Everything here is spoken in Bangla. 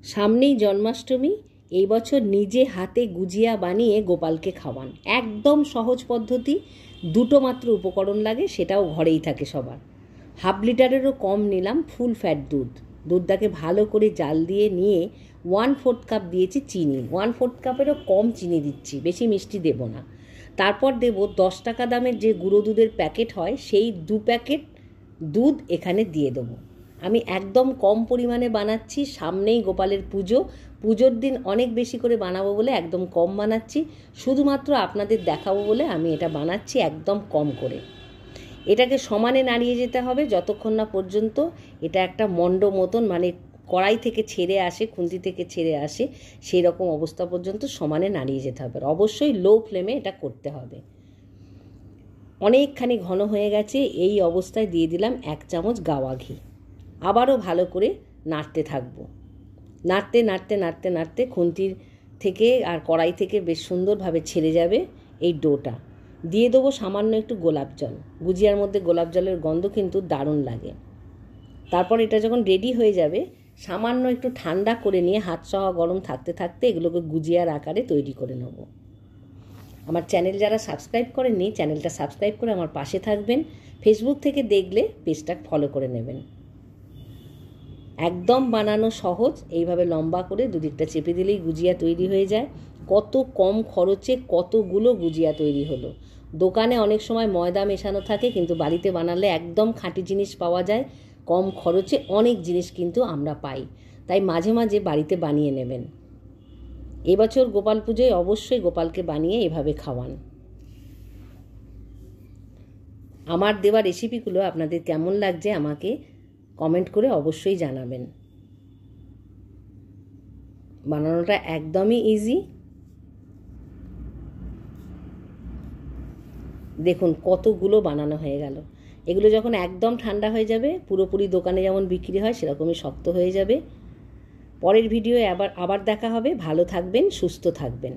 সামনেই জন্মাষ্টমী। এই বছর নিজে হাতে গুজিয়া বানিয়ে গোপালকে খাওয়ান। একদম সহজ পদ্ধতি, দুটো মাত্র উপকরণ লাগে, সেটাও ঘরেই থাকে সবার। 1/2 লিটারেরও কম নিলাম ফুল ফ্যাট দুধ। দুধটাকে ভালো করে জাল দিয়ে নিয়ে 1/4 কাপ দিয়েছি চিনি। 1/4 কাপেরও কম চিনি দিচ্ছি, বেশি মিষ্টি দেব না। তারপর দেব 10 টাকা দামের যে গুঁড়ো দুধের প্যাকেট হয়, সেই 2 প্যাকেট দুধ এখানে দিয়ে দেবো। আমি একদম কম পরিমাণে বানাচ্ছি, সামনেই গোপালের পুজো। পুজোর দিন অনেক বেশি করে বানাবো বলে একদম কম বানাচ্ছি, শুধুমাত্র আপনাদের দেখাবো বলে আমি এটা বানাচ্ছি একদম কম করে। এটাকে সমানে নাড়িয়ে যেতে হবে যতক্ষণ না পর্যন্ত এটা একটা মণ্ড মতন, মানে কড়াই থেকে ছেড়ে আসে, খুন্তি থেকে ছেড়ে আসে, সেই রকম অবস্থা পর্যন্ত সমানে নাড়িয়ে যেতে হবে। অবশ্যই লো ফ্লেমে এটা করতে হবে। অনেকখানি ঘন হয়ে গেছে, এই অবস্থায় দিয়ে দিলাম 1 চামচ গাওয়া ঘি। আবারও ভালো করে নাড়তে থাকবো। নাড়তে নাড়তে নাড়তে নাড়তে খুন্তির থেকে আর কড়াই থেকে বেশ সুন্দরভাবে ছেড়ে যাবে এই ডোটা। দিয়ে দেবো সামান্য একটু গোলাপ জল। গুজিয়ার মধ্যে গোলাপ জলের গন্ধ কিন্তু দারুণ লাগে। তারপর এটা যখন রেডি হয়ে যাবে, সামান্য একটু ঠান্ডা করে নিয়ে হাত সহা গরম থাকতে থাকতে এগুলোকে গুজিয়ার আকারে তৈরি করে নেব। আমার চ্যানেল যারা সাবস্ক্রাইব করেননি, চ্যানেলটা সাবস্ক্রাইব করে আমার পাশে থাকবেন। ফেসবুক থেকে দেখলে পেজটা ফলো করে নেবেন। একদম বানানো সহজ, এইভাবে লম্বা করে দুদিকটা চেপে দিলেই গুজিয়া তৈরি হয়ে যায়। কত কম খরচে কতগুলো গুজিয়া তৈরি হলো। দোকানে অনেক সময় ময়দা মেশানো থাকে, কিন্তু বাড়িতে বানালে একদম খাঁটি জিনিস পাওয়া যায়। কম খরচে অনেক জিনিস কিন্তু আমরা পাই, তাই মাঝে মাঝে বাড়িতে বানিয়ে নেবেন। এবছর গোপাল পুজোয় অবশ্যই গোপালকে বানিয়ে এভাবে খাওয়ান। আমার দেওয়া রেসিপিগুলো আপনাদের কেমন লাগছে আমাকে কমেন্ট করে অবশ্যই জানাবেন। বানানোটা একদমই ইজি। দেখুন কতগুলো বানানো হয়ে গেল। এগুলো যখন একদম ঠান্ডা হয়ে যাবে, পুরোপুরি দোকানে যেমন বিক্রি হয় সেরকমই শক্ত হয়ে যাবে। পরের ভিডিওয়ে আবার দেখা হবে। ভালো থাকবেন, সুস্থ থাকবেন।